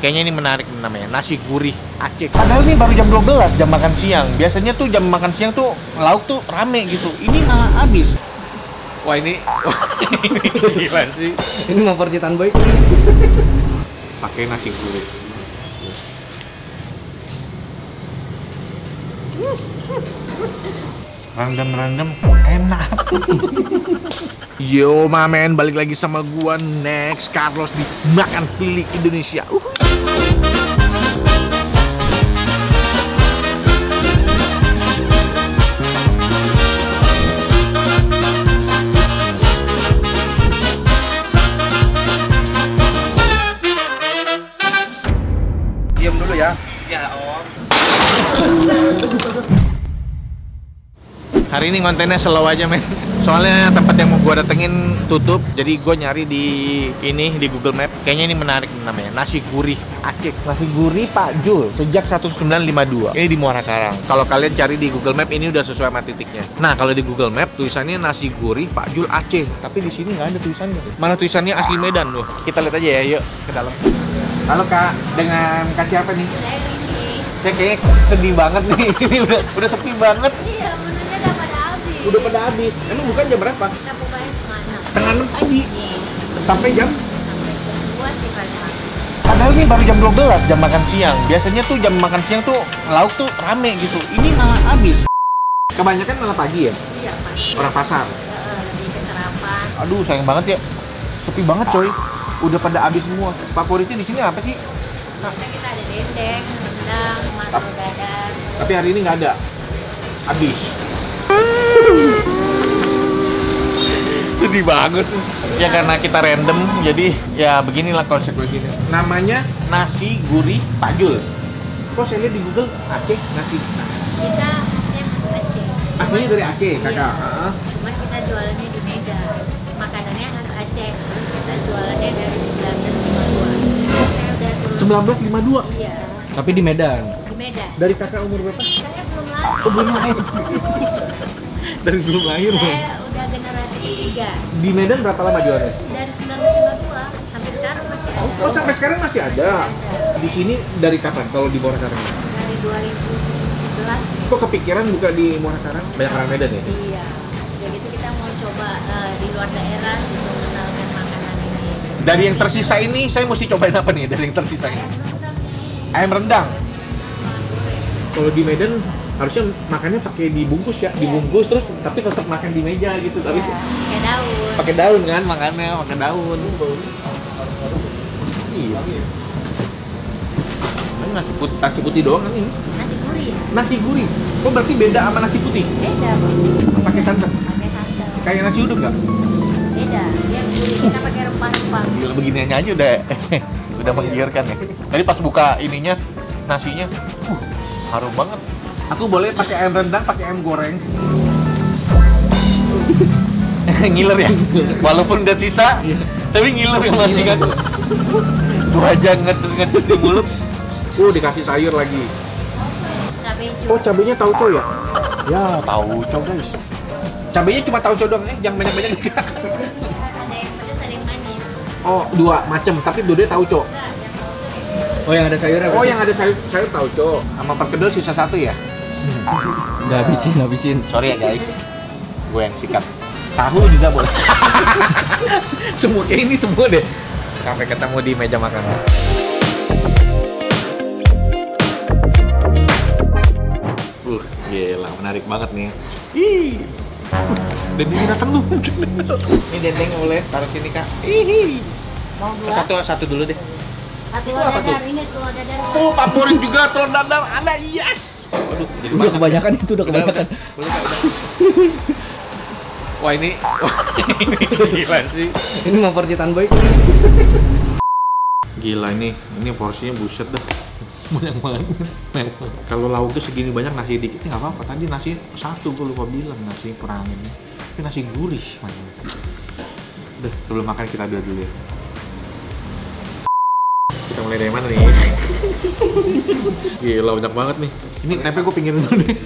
Kayaknya ini menarik namanya, nasi gurih Aceh. Padahal ini baru jam 12, jam makan siang. Biasanya tuh jam makan siang tuh lauk tuh rame gitu. Ini malah habis. Wah ini gila sih. Ini mau percintaan baik. Pakai nasi gurih. Random enak. Yo mamen, balik lagi sama gua Next Carlos di Makan Pilih Indonesia. Diam dulu ya. Ya om. Hari ini kontennya slow aja men. Soalnya tempat yang mau gua datengin tutup, jadi gua nyari di Google Map. Kayaknya ini menarik namanya, nasi gurih Aceh. Nasi gurih Pak Jul sejak 1952. Ini di Muara Karang. Kalau kalian cari di Google Map ini udah sesuai sama titiknya. Nah kalau di Google Map tulisannya nasi gurih Pak Jul Aceh, tapi di sini nggak ada tulisannya. Mana tulisannya asli Medan loh. Kita lihat aja ya, yuk ke dalam. Halo Kak, dengan Kak siapa nih? Saya kayak sedih banget nih. Ini udah sepi banget. Iya, menunya udah pada habis. Udah pada habis. Emang bukan jam berapa? Kita bukanya Setengah 6 pagi. Sampai jam? sampai jam 2 sih paling lama. Padahal ini baru jam 12, jam makan siang. Biasanya tuh jam makan siang tuh lauk tuh rame gitu. Ini malah habis. Kebanyakan malah pagi ya? Iya, Pak. Orang pasar. Di keserapan. Aduh, sayang banget ya. Sepi banget coy. Udah pada habis semua. Favoritnya di sini apa sih? Biasanya kita ada dendeng, rendang, masak dadar. Tapi hari ini nggak ada. Habis. Sedih banget. Ya karena kita random, jadi ya beginilah konsekuensinya. Namanya nasi gurih Pak Jul. Kok saya lihat di Google Aceh nasi. Kita khasnya khas Aceh. Aslinya dari Aceh, kakak. Iya. Cuman kita jualannya di Medan. Makanannya khas Aceh. Kita jualannya dari 1952. Saya udah turun. 1952. Iya, Tapi di Medan. di Medan. Dari kakak umur berapa? Saya belum lahir. Oh, belum lahir. Dari belum lahir. Saya udah generasi ketiga. Di Medan berapa lama jualannya? Dari 1952 sampai sekarang masih ada. Oh, sampai sekarang masih ada. Di sini dari kapan kalau di Muara Karang? Dari 2011 nih. Kok kepikiran buka di Muara Karang? Banyak orang Medan ya? Iya. Jadi gitu kita mau coba di luar daerah untuk mengenalkan makanan ini. Dari yang tersisa ini, saya mesti cobain apa nih dari yang tersisa ini? Ayam rendang. Kalau di Medan harusnya makannya pakai dibungkus ya, dibungkus terus tapi tetap makan di meja gitu. Tapi Pakai daun. pakai daun kan makannya, pakai daun. Iya. Ini nasi putih doang kan ini? Nasi gurih. Nasi gurih. Kok berarti beda sama nasi putih? Beda, Bang. Pakai santan. Pakai santan. Kayak nasi uduk nggak? Beda. Dia gurih kita pakai rempah-rempah. Gila beginiannya aja udah menggiurkan ya. Tadi pas buka ininya nasinya, harum banget. Aku boleh pakai ayam rendang, pakai ayam goreng. Ngiler ya? Walaupun udah sisa, tapi ngiler ya masih kan. Gua aja ngecus di mulut. Dikasih sayur lagi. Cabai Oh, hijau. cabenya tauco ya? Ya, tauco guys. Cabenya cuma tauco doang ya, jangan banyak-banyak. Ada yang pedas, ada yang manis. Oh, dua macam, tapi dua-duanya tauco. Enggak, yang tauco Oh, yang ada sayurnya. Oh, yang ada sayur tauco. Sama perkedel sisa satu ya? Nggak habisin. Sorry ya guys, gue yang sikat. Tahu juga boleh. Semua kayak ini semua deh. Sampai ketemu di meja makan. Gila, menarik banget nih. Ih, dendengnya datang lu. Ini dendeng boleh taruh sini kak. Ih, Mau dua? satu dulu deh. Satu Itu telur apa tuh? dadar. Ini telur dadar. Oh, favorit juga telur dadar. Ada, yes. Waduh, jadi Udah kebanyakan itu, udah kebanyakan. Boleh, Kak, udah. Wah ini gila sih. Ini mau percintaan baik. Gila ini porsinya buset dah. Banyak banget. Kalau lauknya segini banyak, nasi dikit nggak apa-apa. Tadi nasi satu gue lupa bilang nasi kurangin. Tapi nasi gurih. Udah, sebelum makan kita ambil dulu ya. Kita mulai dari mana nih? Gila banyak banget nih. Ini tempe gue pinggirin dulu deh.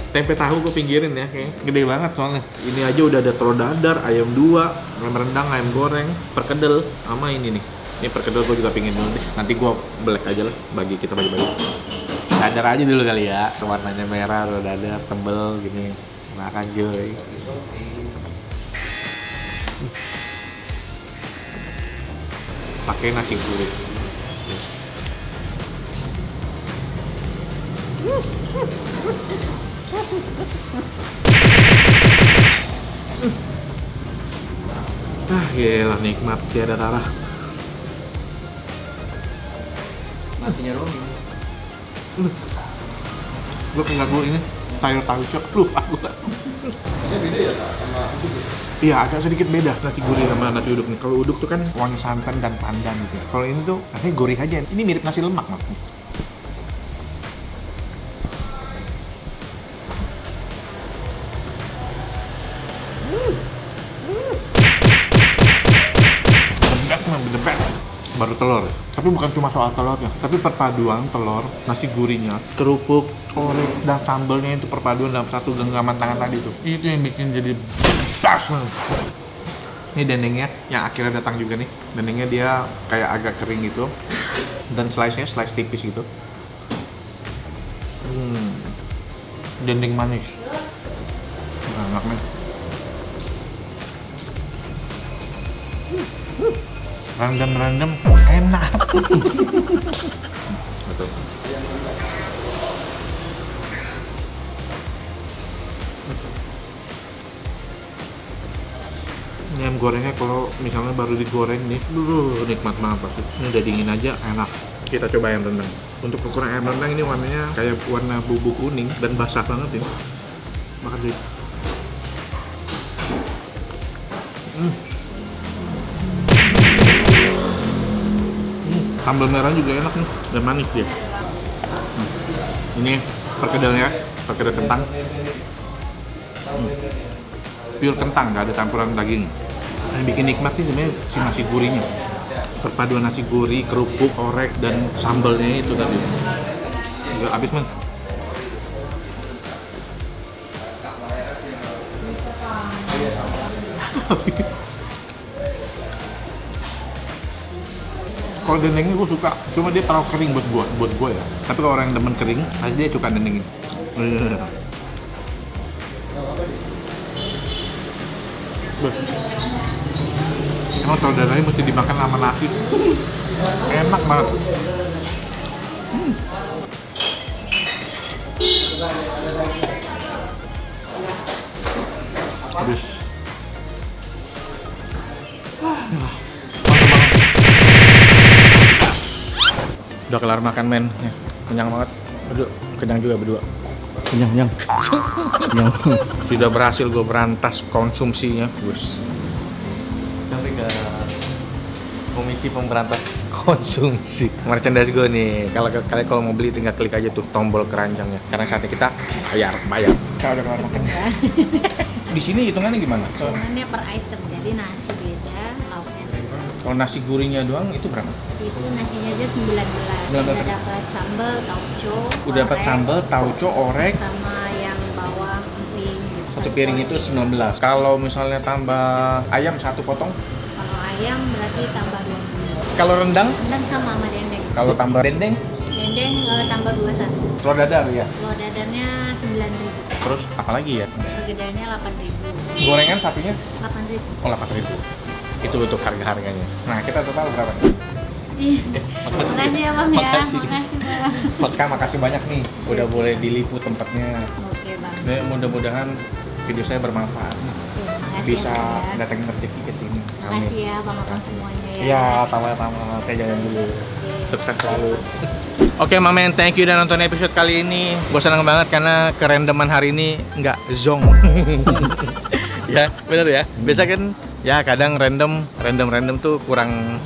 Tempe tahu gue pinggirin ya, kayak gede banget soalnya. Ini aja udah ada telur dadar, ayam 2, ayam rendang, ayam goreng, perkedel, sama ini nih. Ini perkedel gue juga pingin dulu deh. Nanti gue black aja lah, bagi kita bagi-bagi. Dadar aja dulu kali ya. Warnanya merah, dadar tebel gini. Makan cuy. Pakai nasi gurih. Yelah nikmat tiada tara. Nasinya Romi. Gue enggak gue ini sayur tauco lupa gue. Ini beda ya Kak sama uduk ya? Iya agak sedikit beda nasi gurih sama nasi uduk nih. Kalau uduk tuh kan wangi santan dan pandan gitu ya. Kalau ini tuh nasi gurih aja. Ini mirip nasi lemak maksudnya. The best. Baru telur, tapi bukan cuma soal telurnya, tapi perpaduan telur, nasi gurihnya, kerupuk, orek, dan sambalnya itu perpaduan dalam satu genggaman tangan tadi tuh. Itu yang bikin jadi best. Ini dendengnya yang akhirnya datang juga nih. Dendengnya dia kayak agak kering gitu, dan slice-nya slice tipis gitu. Dendeng manis. Enak nih. Random enak. Betul. Ini ayam gorengnya kalau misalnya baru digoreng nih, nikmat banget pasti. Ini udah dingin aja enak. Kita coba ayam rendang. Untuk ukuran ayam rendang ini warnanya kayak warna bubuk kuning dan basah banget ini. Makan dulu. Sambal merah juga enak nih, dan manis dia. Ini perkedelnya, perkedel kentang. Pure kentang, nggak ada campuran daging. Yang bikin nikmat sih sebenarnya si nasi gurihnya. Perpaduan nasi gurih, kerupuk, orek, dan sambalnya itu tadi. Juga abis men. Kalau dendengnya gue suka, cuma dia terlalu kering buat gue ya. Tapi kalau orang yang demen kering, pasti dia suka dendengin. Emang telur dadar mesti dimakan sama nasi. Enak banget. Habis. Udah kelar makan men, ya, kenyang banget. Aduh, kenyang juga berdua. Kenyang. Sudah berhasil gue berantas konsumsinya, Gus. Sampai ke Komisi Pemberantas Konsumsi. Merchandise gue nih. Kalian kalau mau beli tinggal klik aja tuh tombol keranjangnya. Karena saatnya kita bayar. Kalau udah kelar makan. Di sini hitungannya gimana? Hitungannya per item, jadi nasi beda, lauknya beda. Kalau nasi gurihnya doang itu berapa? Itu nasinya aja 19. Udah dapat sambal, tauco, Udah dapat orek, sambal, tauco, orek. sama yang bawang, emping. Gitu. Satu piring itu 19. Kalau misalnya tambah ayam satu potong? Kalau ayam berarti tambah 20. Kalau rendang? Rendang sama dendeng. Kalau tambah dendeng? Dendeng tambah 21. Telur dadar ya? Telur dadarnya 9.000. Terus apa lagi ya? Pergedelnya 8.000. Gorengan satunya? 8.000. Oh 8.000. Itu untuk harga-harganya. Nah kita total berapa? Makasih ya Bang ya. Makasih. Bang. Makasih banyak nih. Udah boleh diliput tempatnya. Oke Bang. Dan mudah-mudahan video saya bermanfaat. Makasih Bisa ya, Bang, ya. datangin rezeki ke sini. Makasih ya Bang semuanya ya. Ya, sama-sama. Saya jalan dulu. Oke. Sukses selalu. Oke, Mamen, thank you udah nonton episode kali ini. Gue senang banget karena kerandoman hari ini nggak zong. Ya, bener ya. Biasa kan, ya kadang random tuh kurang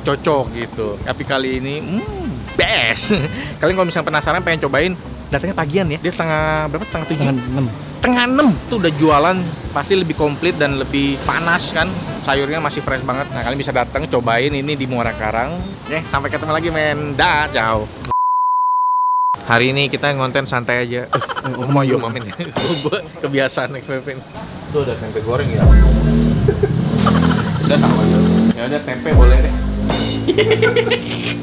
cocok gitu. Tapi kali ini, best. Kalian kalau misalnya penasaran pengen cobain, datangnya pagian ya. Dia berapa? Setengah 7? Setengah 6 tuh udah jualan, pasti lebih komplit dan lebih panas kan. Sayurnya masih fresh banget. Nah, kalian bisa datang cobain ini di Muara Karang. Oke, sampai ketemu lagi men. Dah, jauh. Hari ini kita ngonten santai aja. Mau yo mamin. Gue kebiasaan naik PP. Tuh udah tempe goreng ya. Udah tahu aja. Ya udah tempe boleh deh. sih.